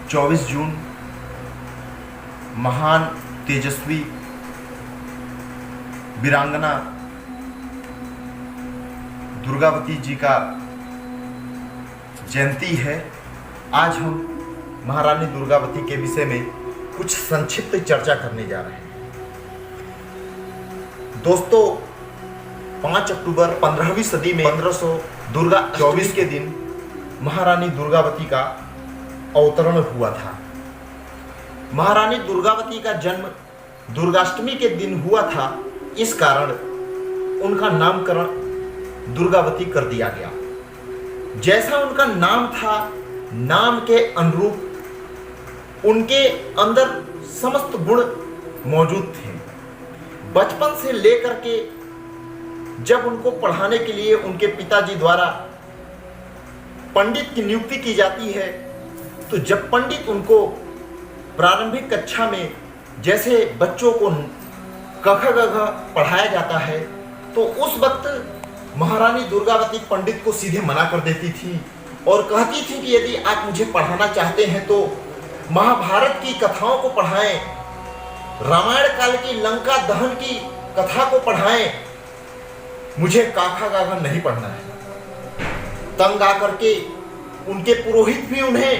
24 जून महान तेजस्वी वीरांगना दुर्गावती जी का जयंती है। आज हम महारानी दुर्गावती के विषय में कुछ संक्षिप्त चर्चा करने जा रहे हैं। दोस्तों, 5 अक्टूबर 15वीं सदी में 1500 दुर्गा 24 के दिन महारानी दुर्गावती का अवतरण हुआ था। महारानी दुर्गावती का जन्म दुर्गाष्टमी के दिन हुआ था। इस कारण उनका नामकरण दुर्गावती कर दिया गया। जैसा उनका नाम था, नाम के अनुरूप उनके अंदर समस्त गुण मौजूद थे। बचपन से लेकर के जब उनको पढ़ाने के लिए उनके पिताजी द्वारा पंडित की नियुक्ति की जाती है, तो जब पंडित उनको प्रारंभिक कक्षा में जैसे बच्चों को क ख ग घ पढ़ाया जाता है, तो उस वक्त महारानी दुर्गावती पंडित को सीधे मना कर देती थी और कहती थी कि यदि आप मुझे पढ़ाना चाहते हैं तो महाभारत की कथाओं को पढ़ाएं, रामायण काल की लंका दहन की कथा को पढ़ाएं, मुझे काखा गाघा नहीं पढ़ना है। तंग आकर के उनके पुरोहित भी उन्हें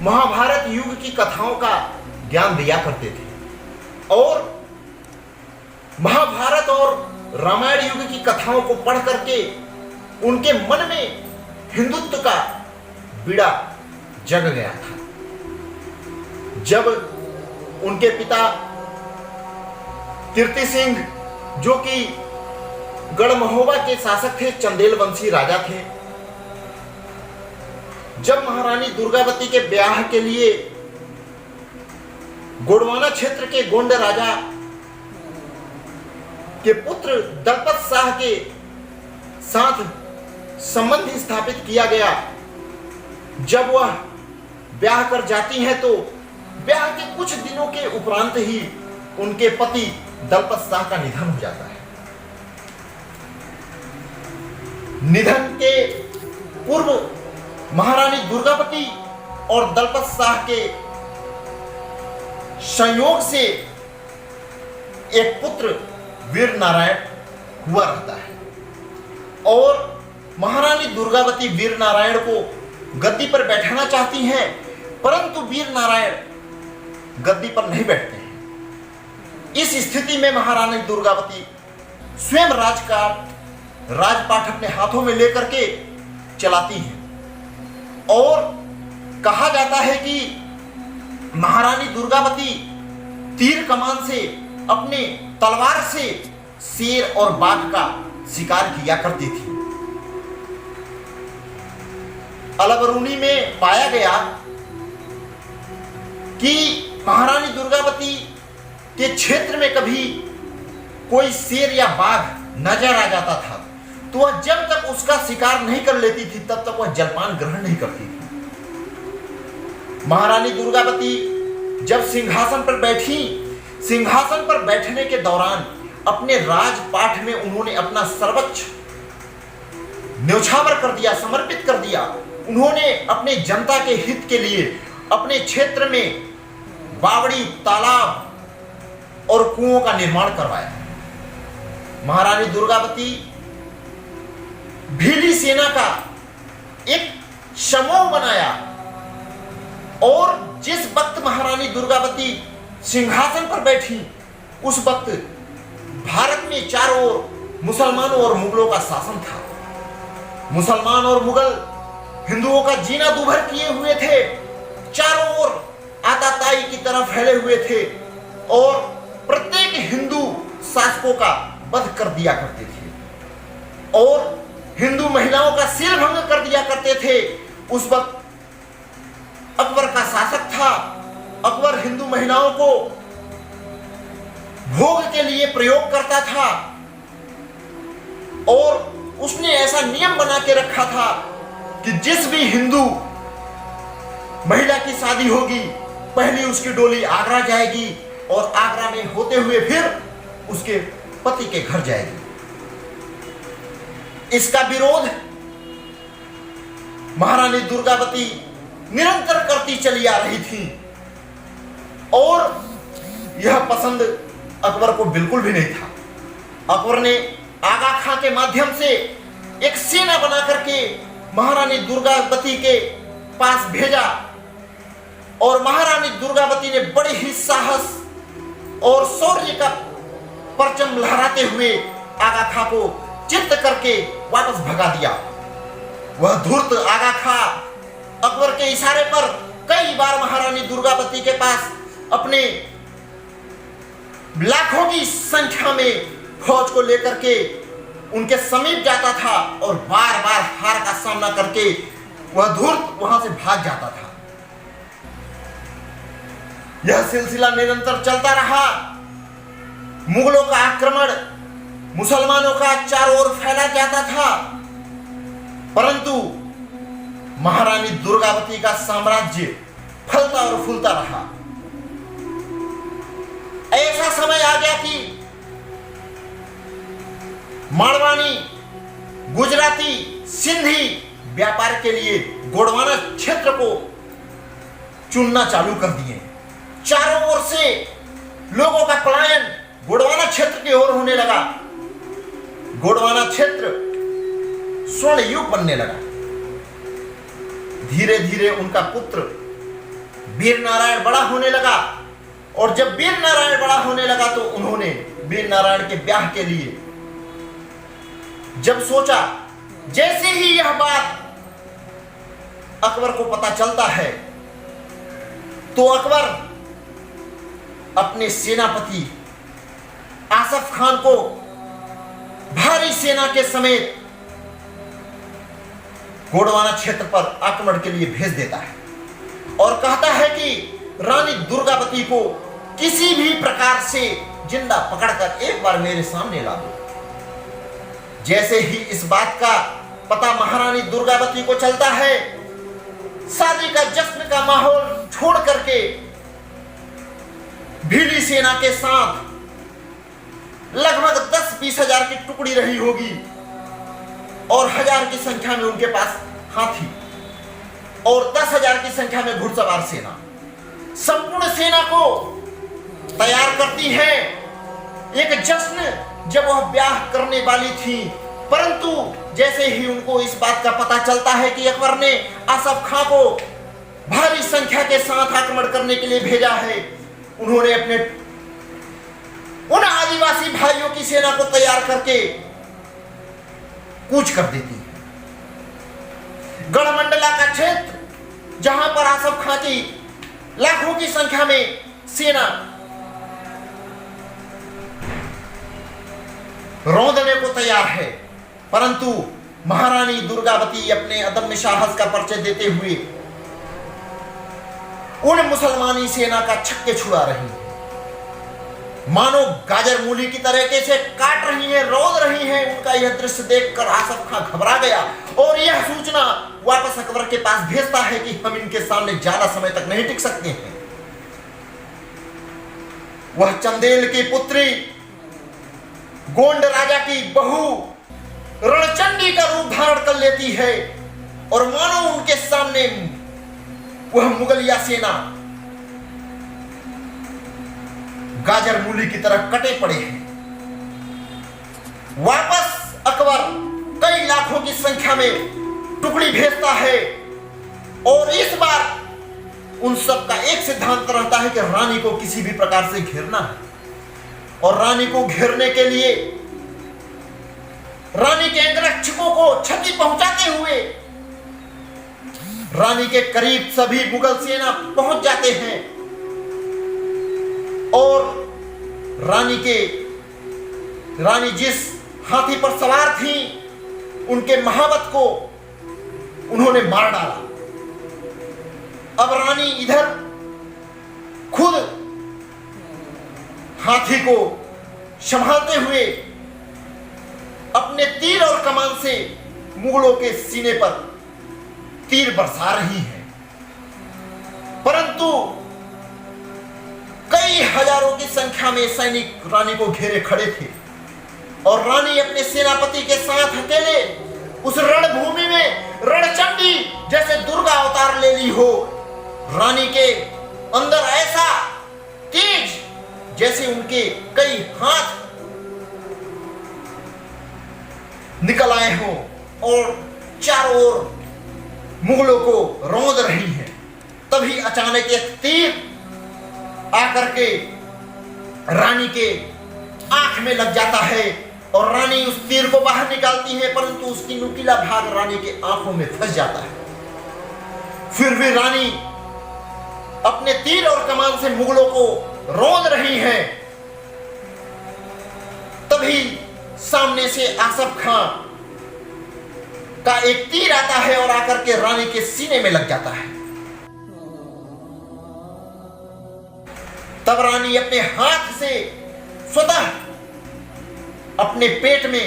महाभारत युग की कथाओं का ज्ञान दिया करते थे और महाभारत और रामायण युग की कथाओं को पढ़ करके उनके मन में हिंदुत्व का बीड़ा जग गया था। जब उनके पिता कीर्ति सिंह, जो कि गढ़महोबा के शासक थे, चंदेल वंशी राजा थे, जब महारानी दुर्गावती के ब्याह के लिए गोंडवाना क्षेत्र के गोंड राजा के पुत्र दलपत शाह के साथ संबंध स्थापित किया गया, जब वह ब्याह कर जाती हैं तो ब्याह के कुछ दिनों के उपरांत ही उनके पति दलपत शाह का निधन हो जाता है। निधन के पूर्व महारानी दुर्गावती और दलपत शाह के संयोग से एक पुत्र वीर नारायण हुआ रहता है और महारानी दुर्गावती वीर नारायण को गद्दी पर बैठाना चाहती हैं, परंतु वीर नारायण गद्दी पर नहीं बैठते हैं। इस स्थिति में महारानी दुर्गावती स्वयं राजपाट अपने हाथों में लेकर के चलाती हैं और कहा जाता है कि महारानी दुर्गावती तीर कमान से, अपने तलवार से शेर और बाघ का शिकार किया करती थी। अलबरूनी में पाया गया कि महारानी दुर्गावती के क्षेत्र में कभी कोई शेर या बाघ नजर आ जाता था तो वह जब तक उसका शिकार नहीं कर लेती थी तब तक वह जलपान ग्रहण नहीं करती थी। महारानी दुर्गावती जब सिंहासन पर बैठी, सिंहासन पर बैठने के दौरान अपने राजपाठ में उन्होंने अपना सर्वोच्च न्यौछावर कर दिया, समर्पित कर दिया। उन्होंने अपने जनता के हित के लिए अपने क्षेत्र में बावड़ी, तालाब और कुओं का निर्माण करवाया। महारानी दुर्गावती भीली सेना का एक समूह बनाया और जिस वक्त महारानी दुर्गावती सिंहासन पर बैठी, उस वक्त भारत में चारों ओर मुसलमानों और मुगलों का शासन था। मुसलमान और मुगल हिंदुओं का जीना दूभर किए हुए थे, चारों ओर आताताई की तरह फैले हुए थे और प्रत्येक हिंदू शासकों का वध कर दिया करते थे और हिंदू महिलाओं का सिर भंग कर दिया करते थे। उस वक्त अकबर का शासक था। अकबर हिंदू महिलाओं को भोग के लिए प्रयोग करता था और उसने ऐसा नियम बना के रखा था कि जिस भी हिंदू महिला की शादी होगी, पहले उसकी डोली आगरा जाएगी और आगरा में होते हुए फिर उसके पति के घर जाएगी। इसका विरोध महारानी दुर्गावती निरंतर करती चली आ रही थी और यह पसंद अकबर को बिल्कुल भी नहीं था। अकबर ने आगा खां के माध्यम से एक सेना बना करके महारानी दुर्गावती के पास भेजा और महारानी दुर्गावती ने बड़े ही साहस और शौर्य का परचम लहराते हुए आगा खां को चित्त करके वापस भगा दिया। वह धूर्त आगा खां अकबर के इशारे पर कई बार महारानी दुर्गावती के पास अपने लाखों की संख्या में फौज को लेकर के उनके समीप जाता था और बार बार हार का सामना करके वह धूर्त वहां से भाग जाता था। यह सिलसिला निरंतर चलता रहा। मुगलों का आक्रमण मुसलमानों का चारों ओर फैला जाता था, परंतु महारानी दुर्गावती का साम्राज्य फलता और फूलता रहा। ऐसा समय आ गया कि मारवाड़ी, गुजराती, सिंधी व्यापार के लिए गोंडवाना क्षेत्र को चुनना चालू कर दिए। चारों ओर से लोगों का पलायन गोंडवाना क्षेत्र की ओर होने लगा। गोंडवाना क्षेत्र स्वर्ण युग बनने लगा। धीरे धीरे उनका पुत्र वीर नारायण बड़ा होने लगा और जब वीर नारायण बड़ा होने लगा तो उन्होंने वीर नारायण के ब्याह के लिए जब सोचा, जैसे ही यह बात अकबर को पता चलता है तो अकबर अपने सेनापति आसफ खान को भारी सेना के समेत गोंडवाना क्षेत्र पर आक्रमण के लिए भेज देता है और कहता है कि रानी दुर्गावती को किसी भी प्रकार से जिंदा पकड़कर एक बार मेरे सामने ला दो। जैसे ही इस बात का पता महारानी दुर्गावती को चलता है, शादी का जश्न का माहौल छोड़ करके भीली सेना के साथ लगभग 10-20 हजार की टुकड़ी रही होगी और 1000 की संख्या में उनके पास हाथी और 10,000 की संख्या में घुड़सवार सेना, संपूर्ण सेना को तैयार करती है। एक जश्न जब वह ब्याह करने वाली थी, परंतु जैसे ही उनको इस बात का पता चलता है कि अकबर ने आसफ खां को भारी संख्या के साथ आक्रमण करने के लिए भेजा है, उन्होंने अपने उन आदिवासी भाइयों की सेना को तैयार करके कूच कर देती है। गढ़मंडला का क्षेत्र जहां पर आसफ खां की लाखों की संख्या में सेना रौंदने को तैयार है, परंतु महारानी दुर्गावती अपने अदम्य साहस का परिचय देते हुए उन मुसलमानी सेना का छक्के छुड़ा रही है, मानो गाजर मूली की तरीके से काट रही है, रौंद रही है। उनका यह दृश्य देखकर आसफ खां घबरा गया और यह सूचना वापस अकबर के पास भेजता है कि हम इनके सामने ज्यादा समय तक नहीं टिक सकते हैं। वह चंदेल की पुत्री, गोंड राजा की बहू रणचंडी का रूप धारण कर लेती है और मानो उनके सामने वह मुगलिया सेना गाजर मूली की तरह कटे पड़े हैं। वापस अकबर कई लाखों की संख्या में टुकड़ी भेजता है और इस बार उन सब का एक सिद्धांत रहता है कि रानी को किसी भी प्रकार से घेरना है और रानी को घेरने के लिए रानी के अंगरक्षकों को क्षति पहुंचाते हुए रानी के करीब सभी मुगल सेना पहुंच जाते हैं और रानी जिस हाथी पर सवार थी उनके महावत को उन्होंने मार डाला। अब रानी इधर खुद हाथी को संभालते हुए अपने तीर और कमान से मुगलों के सीने पर तीर बरसा रही है, परंतु कई हजारों की संख्या में सैनिक रानी को घेरे खड़े थे और रानी अपने सेनापति के साथ अकेले उस रणभूमि में रणचंडी जैसे दुर्गा अवतार ले ली हो। रानी के अंदर ऐसा तेज जैसे उनके कई हाथ निकल आए हो और चारों ओर मुगलों को रौंद रही हैं। तभी अचानक एक तीर आकर के रानी के आंख में लग जाता है और रानी उस तीर को बाहर निकालती है, परंतु उसकी नुकीला भाग रानी के आंखों में फंस जाता है। फिर भी रानी अपने तीर और कमान से मुगलों को रौंद रही हैं। तभी सामने से आसफ खां का एक तीर आता है और आकर के रानी के सीने में लग जाता है। तब रानी अपने हाथ से स्वतः अपने पेट में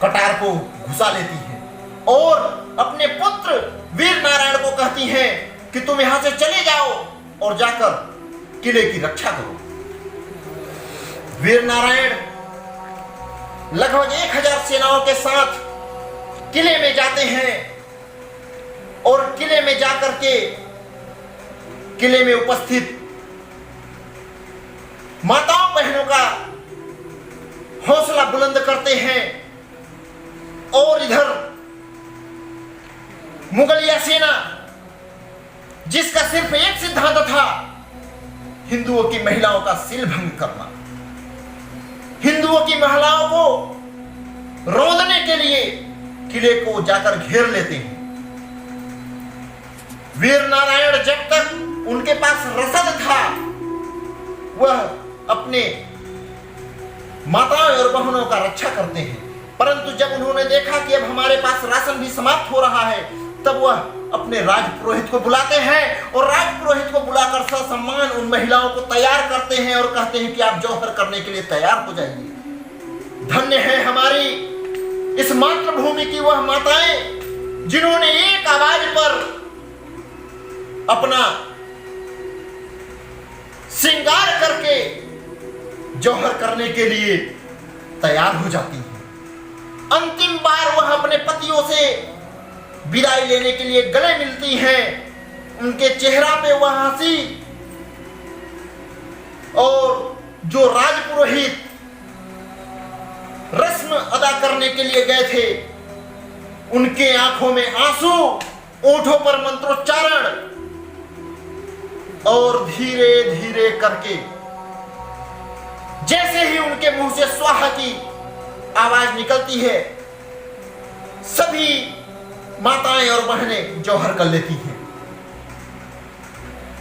कटार को घुसा लेती है और अपने पुत्र वीर नारायण को कहती हैं कि तुम यहां से चले जाओ और जाकर किले की रक्षा करो। वीर नारायण लगभग 1000 सेनाओं के साथ किले में जाते हैं और किले में जाकर के किले में उपस्थित माताओं बहनों का हौसला बुलंद करते हैं और इधर मुगलिया सेना जिसका सिर्फ एक सिद्धांत था, हिंदुओं की महिलाओं का सीलभंग करना, हिंदुओं की महिलाओं को रौंदने के लिए किले को जाकर घेर लेते हैं। वीर नारायण जब तक उनके पास रसद था वह अपने माताओं और बहनों का रक्षा करते हैं, परंतु जब उन्होंने देखा कि अब हमारे पास राशन भी समाप्त हो रहा है, तब वह अपने राजपुरोहित को बुलाते हैं और राजपुरोहित को बुलाकर ससम्मान उन महिलाओं को तैयार करते हैं और कहते हैं कि आप जौहर करने के लिए तैयार हो जाइए। धन्य है हमारी इस मातृभूमि की वह माताएं जिन्होंने एक आवाज पर अपना श्रृंगार करके जौहर करने के लिए तैयार हो जाती हैं। अंतिम बार वह अपने पतियों से विदाई लेने के लिए गले मिलती हैं। उनके चेहरा पे वह हंसी और जो राजपुरोहित रस्म अदा करने के लिए गए थे उनके आंखों में आंसू, ओंठों पर मंत्रोच्चारण और धीरे धीरे करके जैसे ही उनके मुंह से स्वाहा की आवाज निकलती है, सभी माताएं और बहनें जौहर कर लेती हैं।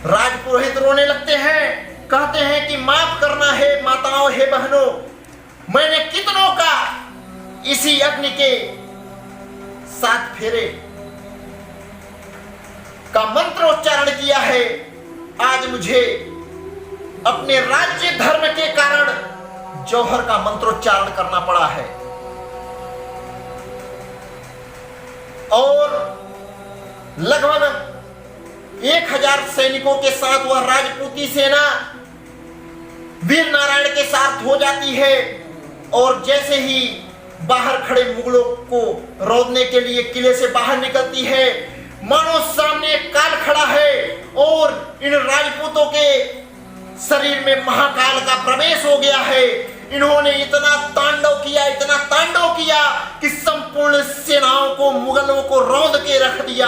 राजपुरोहित रोने लगते हैं, कहते हैं कि माफ करना है माताओं, हे बहनों, मैंने कितनों का इसी अग्नि के 7 फेरे का मंत्रोच्चारण किया है। आज मुझे अपने राज्य धर्म के कारण जौहर का मंत्रोच्चारण करना पड़ा है। और लगभग 1000 सैनिकों के साथ वह राजपूती सेना वीर नारायण के साथ हो जाती है और जैसे ही बाहर खड़े मुगलों को रोकने के लिए किले से बाहर निकलती है, मानो सामने एक काल खड़ा है और इन राजपूतों के शरीर में महाकाल का प्रवेश हो गया है। इन्होंने इतना तांडव किया कि संपूर्ण सेनाओं को, मुगलों को रौंद के रख दिया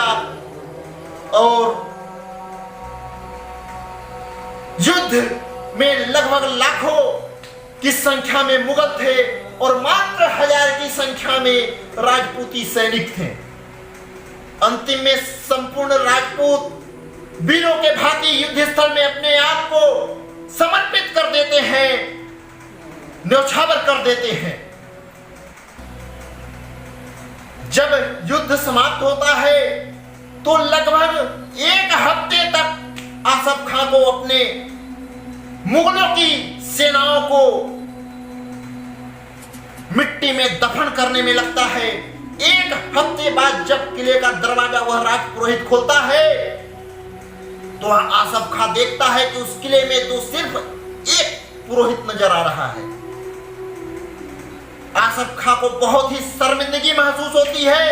और युद्ध में लगभग लाखों की संख्या में मुगल थे और मात्र 1000 की संख्या में राजपूती सैनिक थे। अंतिम में संपूर्ण राजपूत वीरों के भांति युद्ध स्थल में अपने आप को समर्पित कर देते हैं, न्यौछावर कर देते हैं। जब युद्ध समाप्त होता है तो लगभग 1 हफ्ते तक आसफ खां को अपने मुगलों की सेनाओं को मिट्टी में दफन करने में लगता है। 1 हफ्ते बाद जब किले का दरवाजा वह राजपुरोहित खोलता है तो आसफ खां देखता है कि उस किले में तो सिर्फ एक पुरोहित नजर आ रहा है। आसफ खां को बहुत ही शर्मिंदगी महसूस होती है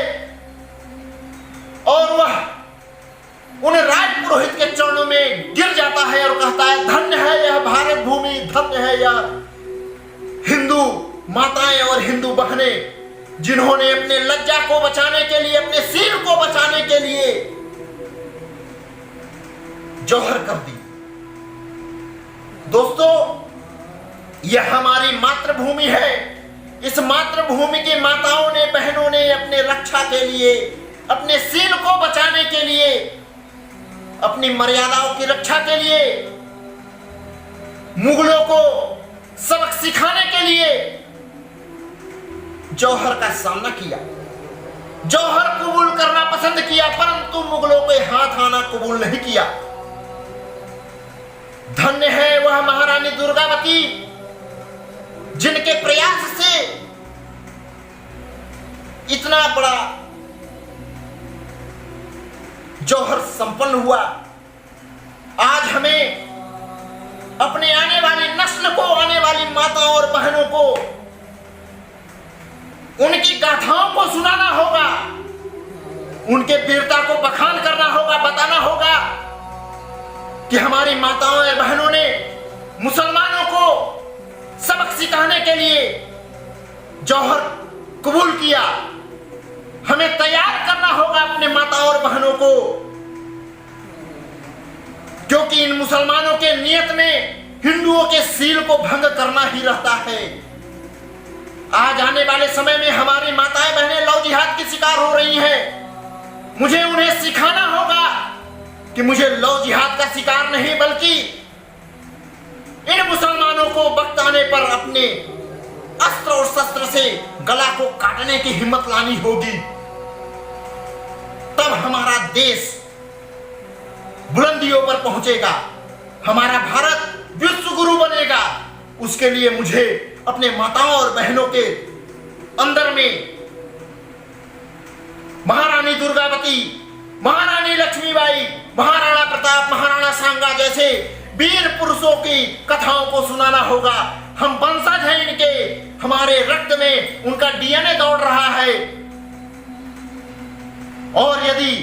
और वह उन राज पुरोहित के चरणों में गिर जाता है और कहता है, धन्य है यह भारत भूमि, धन्य है यह हिंदू माताएं और हिंदू बहनें जिन्होंने अपने लज्जा को बचाने के लिए, अपने सिर को बचाने के लिए जौहर कर दी। दोस्तों, यह हमारी मातृभूमि है। इस मातृभूमि की माताओं ने, बहनों ने अपने रक्षा के लिए, अपने सील को बचाने के लिए, अपनी मर्यादाओं की रक्षा के लिए, मुगलों को सबक सिखाने के लिए जौहर का सामना किया। जौहर कबूल करना पसंद किया, परंतु मुगलों के हाथ आना कबूल नहीं किया। धन्य है वह महारानी दुर्गावती जिनके प्रयास से इतना बड़ा जौहर संपन्न हुआ। आज हमें अपने आने वाली नस्ल को, आने वाली माताओं और बहनों को उनकी गाथाओं को सुनाना होगा, उनके वीरता को बखान करना होगा, बताना होगा कि हमारी माताओं और बहनों ने मुसलमानों को सबक सिखाने के लिए जौहर कबूल किया। हमें तैयार करना होगा अपने माताओं और बहनों को, क्योंकि इन मुसलमानों के नियत में हिंदुओं के सील को भंग करना ही रहता है। आज आने वाले समय में हमारी माताएं बहनें लव जिहाद की शिकार हो रही हैं। मुझे उन्हें सिखाना होगा कि मुझे लव जिहाद का शिकार नहीं, बल्कि इन मुसलमानों को वक्त आने पर अपने अस्त्र और शस्त्र से गला को काटने की हिम्मत लानी होगी। तब हमारा देश बुलंदियों पर पहुंचेगा, हमारा भारत विश्व गुरु बनेगा। उसके लिए मुझे अपने माताओं और बहनों के अंदर में महारानी दुर्गावती, महारानी लक्ष्मीबाई, महाराणा प्रताप, महाराणा सांगा जैसे वीर पुरुषों की कथाओं को सुनाना होगा। हम वंशज हैं इनके, हमारे रक्त में उनका डीएनए दौड़ रहा है। और यदि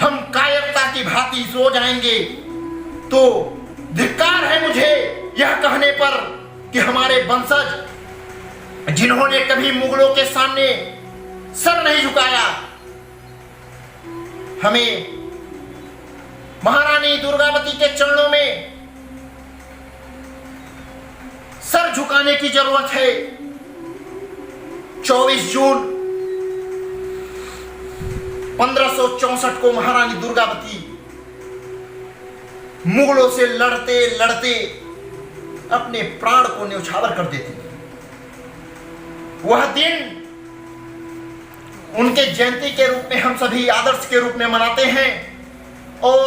हम कायरता की भांति सो जाएंगे तो धिक्कार है मुझे यह कहने पर कि हमारे वंशज जिन्होंने कभी मुगलों के सामने सर नहीं झुकाया, हमें महारानी दुर्गावती के चरणों में सर झुकाने की जरूरत है। 24 जून 1564 को महारानी दुर्गावती मुगलों से लड़ते लड़ते अपने प्राण को न्यौछावर कर देती थी। वह दिन उनके जयंती के रूप में हम सभी आदर्श के रूप में मनाते हैं और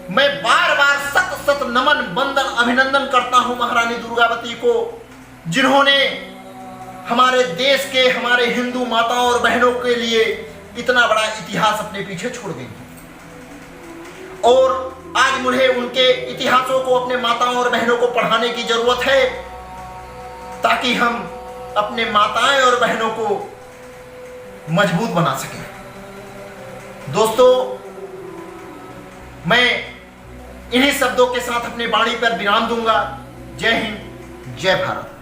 मैं बार बार सत सत नमन, वंदन, अभिनंदन करता हूं महारानी दुर्गावती को, जिन्होंने हमारे देश के, हमारे हिंदू माताओं और बहनों के लिए इतना बड़ा इतिहास अपने पीछे छोड़ गई। और आज मुझे उनके इतिहासों को अपने माताओं और बहनों को पढ़ाने की जरूरत है, ताकि हम अपने माताएं और बहनों को मजबूत बना सकें। दोस्तों, मैं इन्हीं शब्दों के साथ अपनी वाणी पर विराम दूंगा। जय हिंद, जय भारत।